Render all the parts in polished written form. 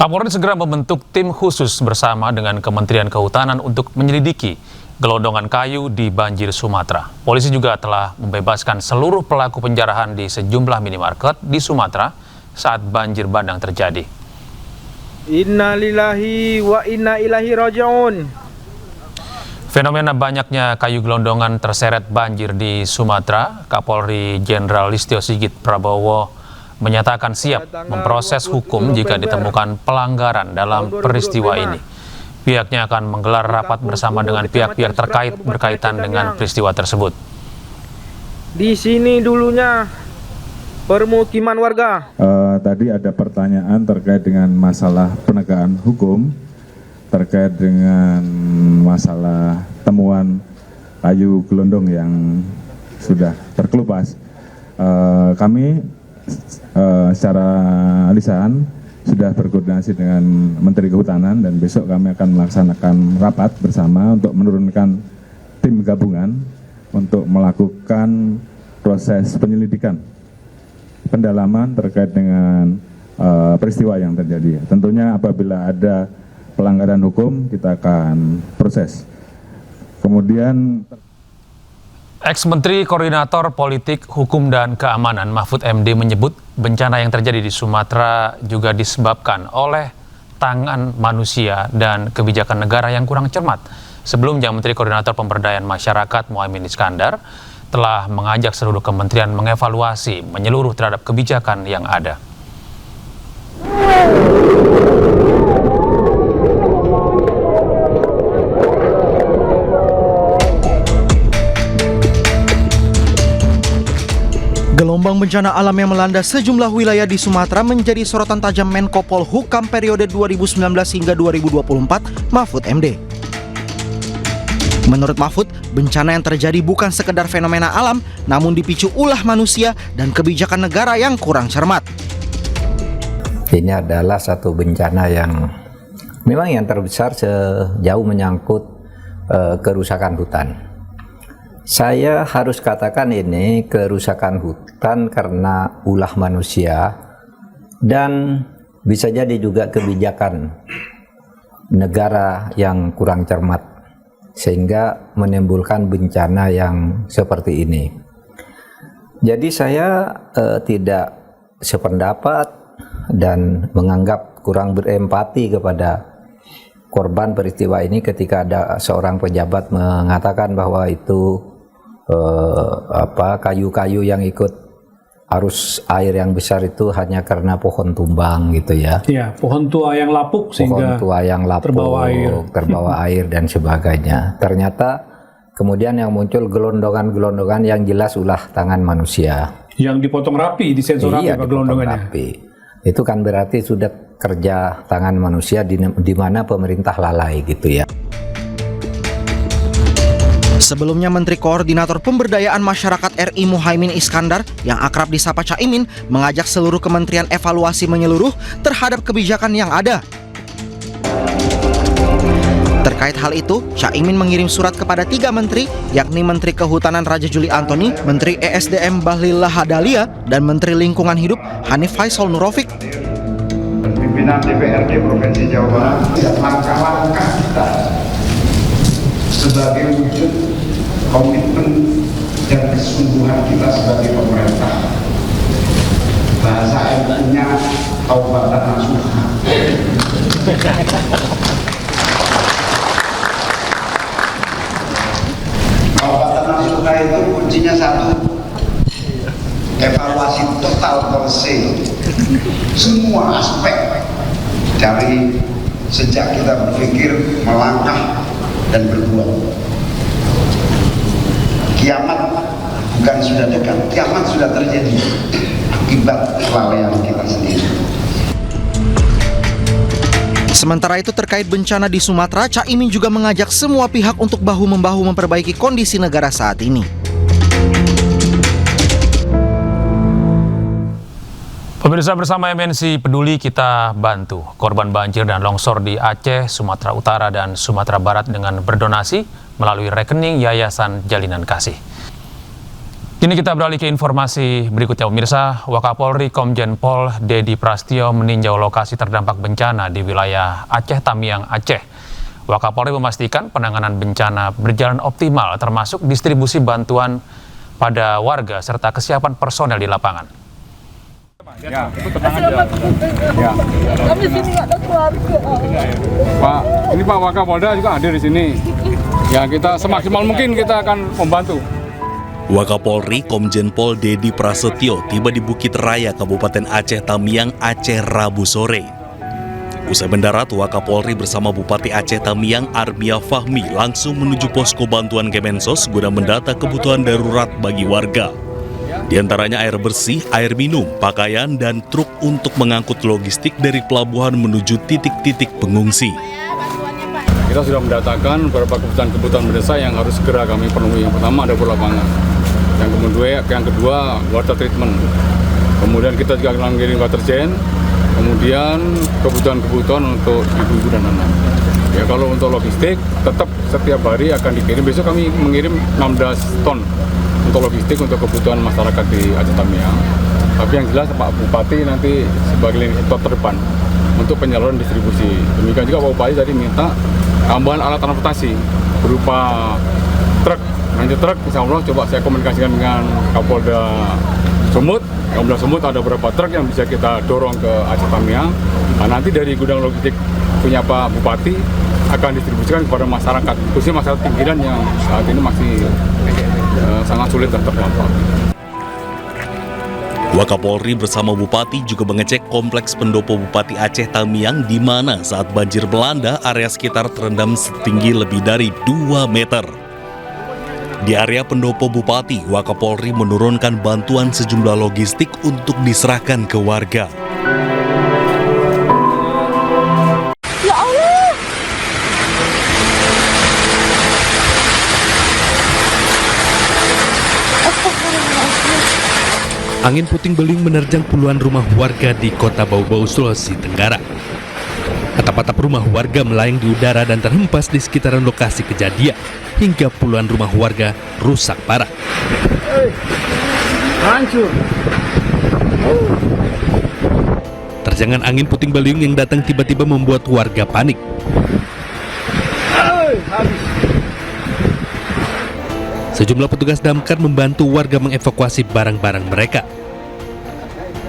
Kapolri segera membentuk tim khusus bersama dengan Kementerian Kehutanan untuk menyelidiki gelondongan kayu di banjir Sumatera. Polisi juga telah membebaskan seluruh pelaku penjarahan di sejumlah minimarket di Sumatera saat banjir bandang terjadi. Innalillahi wa inna ilaihi raji'un. Fenomena banyaknya kayu gelondongan terseret banjir di Sumatera, Kapolri Jenderal Listio Sigit Prabowo menyatakan siap memproses hukum jika ditemukan pelanggaran dalam peristiwa ini. Pihaknya akan menggelar rapat bersama dengan pihak-pihak terkait berkaitan dengan peristiwa tersebut. Di sini dulunya permukiman warga. Tadi ada pertanyaan terkait dengan masalah penegakan hukum, terkait dengan masalah temuan kayu gelondong yang sudah terkelupas. Kami secara lisan sudah berkoordinasi dengan Menteri Kehutanan dan besok kami akan melaksanakan rapat bersama untuk menurunkan tim gabungan untuk melakukan proses penyelidikan pendalaman terkait dengan peristiwa yang terjadi. Tentunya apabila ada pelanggaran hukum kita akan proses. Kemudian Ex-Menteri Koordinator Politik, Hukum, dan Keamanan Mahfud MD menyebut bencana yang terjadi di Sumatera juga disebabkan oleh tangan manusia dan kebijakan negara yang kurang cermat. Sebelumnya, Menteri Koordinator Pemberdayaan Masyarakat Muhaimin Iskandar telah mengajak seluruh kementerian mengevaluasi menyeluruh terhadap kebijakan yang ada. Gelombang bencana alam yang melanda sejumlah wilayah di Sumatera menjadi sorotan tajam Menko Polhukam periode 2019 hingga 2024, Mahfud MD. Menurut Mahfud, bencana yang terjadi bukan sekedar fenomena alam, namun dipicu ulah manusia dan kebijakan negara yang kurang cermat. Ini adalah satu bencana yang memang yang terbesar sejauh menyangkut kerusakan hutan. Saya harus katakan ini kerusakan hutan karena ulah manusia dan bisa jadi juga kebijakan negara yang kurang cermat sehingga menimbulkan bencana yang seperti ini. Jadi saya tidak sependapat dan menganggap kurang berempati kepada korban peristiwa ini ketika ada seorang pejabat mengatakan bahwa itu kayu-kayu yang ikut arus air yang besar itu hanya karena pohon tumbang gitu ya. Iya, pohon tua yang lapuk sehingga terbawa air dan sebagainya. Ternyata kemudian yang muncul gelondongan-gelondongan yang jelas ulah tangan manusia. Yang dipotong rapi, disensor rapi gelondongannya. Rapi. Itu kan berarti sudah kerja tangan manusia di mana pemerintah lalai gitu ya. Sebelumnya, Menteri Koordinator Pemberdayaan Masyarakat RI Muhaimin Iskandar yang akrab disapa Caimin mengajak seluruh kementerian evaluasi menyeluruh terhadap kebijakan yang ada. Terkait hal itu, Caimin mengirim surat kepada 3 menteri, yakni Menteri Kehutanan Raja Juli Antoni, Menteri ESDM Bahlil Lahadalia, dan Menteri Lingkungan Hidup Hanif Faisal Nurofik. Pimpinan DPRD Provinsi Jawa Barat, langkah-langkah kita sebagai wujud komitmen dan kesungguhan kita sebagai pemerintah. Bahasa MU-nya taubatan nasuha. Taubatan nasuha itu kuncinya satu, evaluasi total wholesale semua aspek dari sejak kita berpikir, melangkah dan berbuat. Kiamat bukan sudah dekat, kiamat sudah terjadi akibat kelalaian kita sendiri. Sementara itu, terkait bencana di Sumatera, Caimin juga mengajak semua pihak untuk bahu-membahu memperbaiki kondisi negara saat ini. Pemirsa, bersama MNC Peduli kita bantu korban banjir dan longsor di Aceh, Sumatera Utara, dan Sumatera Barat dengan berdonasi melalui rekening Yayasan Jalinan Kasih. Kini kita beralih ke informasi berikutnya, pemirsa. Wakapolri Komjen Pol Dedi Prastio meninjau lokasi terdampak bencana di wilayah Aceh Tamiang, Aceh. Wakapolri memastikan penanganan bencana berjalan optimal, termasuk distribusi bantuan pada warga serta kesiapan personel di lapangan. Ya, itu tenang aja. Ya. Kami sini nggak ada keluarga. Pak, ini Pak Wakapolda juga hadir di sini. Ya, kita semaksimal mungkin kita akan membantu. Wakapolri Komjen Pol Dedi Prasetyo tiba di Bukit Raya, Kabupaten Aceh Tamiang, Aceh Rabu sore. Usai mendarat, Wakapolri bersama Bupati Aceh Tamiang Armia Fahmi langsung menuju posko bantuan Kemensos guna mendata kebutuhan darurat bagi warga. Di antaranya air bersih, air minum, pakaian, dan truk untuk mengangkut logistik dari pelabuhan menuju titik-titik pengungsi. Kita sudah mendatakan beberapa kebutuhan mendesak yang harus segera kami penuhi. Yang pertama ada lapangan. Yang kedua water treatment. Kemudian kita juga akan mengirim water jen. Kemudian kebutuhan untuk ibu-ibu dan anak. Ya, kalau untuk logistik tetap setiap hari akan dikirim. Besok kami mengirim 16 ton untuk logistik untuk kebutuhan masyarakat di Aceh Tamiang. Tapi yang jelas Pak Bupati nanti sebagai lini sektor terdepan untuk penyaluran distribusi. Demikian juga Pak Bupati tadi minta tambahan alat transportasi berupa truk. Nanti truk, insya Allah coba saya komunikasikan dengan Kapolda Sumut. Kapolda Sumut ada beberapa truk yang bisa kita dorong ke Aceh Tamiang. Nah, nanti dari gudang logistik punya Pak Bupati akan distribusikan kepada masyarakat, khususnya masyarakat pinggiran yang saat ini masih sangat sulit terjangkau. Wakapolri bersama Bupati juga mengecek kompleks pendopo Bupati Aceh Tamiang di mana saat banjir melanda area sekitar terendam setinggi lebih dari 2 meter. Di area pendopo Bupati, Wakapolri menurunkan bantuan sejumlah logistik untuk diserahkan ke warga. Ya Allah! Angin puting beliung menerjang puluhan rumah warga di Kota Bau-Bau, Sulawesi Tenggara. Atap-atap rumah warga melayang di udara dan terhempas di sekitaran lokasi kejadian, hingga puluhan rumah warga rusak parah. Hancur. Terjangan angin puting beliung yang datang tiba-tiba membuat warga panik. Sejumlah petugas damkar membantu warga mengevakuasi barang-barang mereka.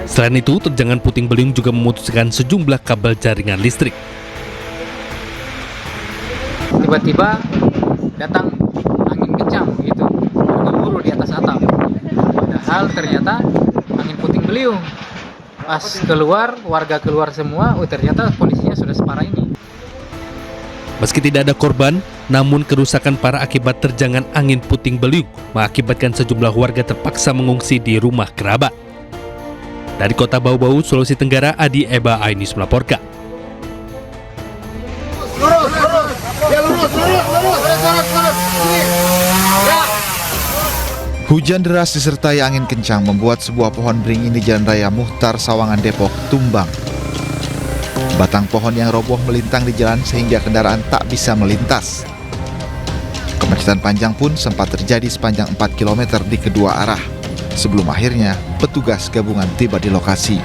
Selain itu, terjangan puting beliung juga memutuskan sejumlah kabel jaringan listrik. Tiba-tiba datang angin kencang gitu, gemuruh di atas atap. Padahal ternyata angin puting beliung. Pas keluar, warga keluar semua, ternyata kondisinya sudah separah ini. Meski tidak ada korban, namun kerusakan parah akibat terjangan angin puting beliung mengakibatkan sejumlah warga terpaksa mengungsi di rumah kerabat. Dari Kota Bau-Bau, Sulawesi Tenggara, Adi Eba Ainus melaporkan. Hujan deras disertai angin kencang membuat sebuah pohon beringin di Jalan Raya Muhtar, Sawangan, Depok, tumbang. Batang pohon yang roboh melintang di jalan sehingga kendaraan tak bisa melintas. Kemacetan panjang pun sempat terjadi sepanjang 4 km di kedua arah. Sebelum akhirnya petugas gabungan tiba di lokasi.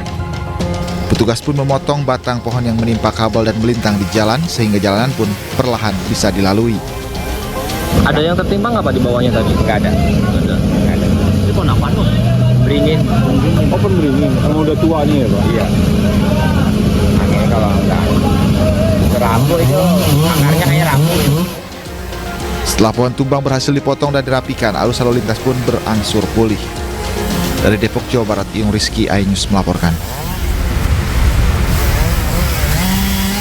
Petugas pun memotong batang pohon yang menimpa kabel dan melintang di jalan sehingga jalanan pun perlahan bisa dilalui. Ada yang tertimpa nggak Pak di bawahnya tadi? Nggak ada. Ini pohon apa tuh? Beringin. Oh, beringin. Kalau udah tua nih ya Pak? Iya. Kalau nggak rambu itu akarnya kayak rambu. Setelah pohon tumbang berhasil dipotong dan dirapikan, arus lalu lintas pun berangsur pulih. Dari Depok, Jawa Barat, Yung Rizky Ainus melaporkan.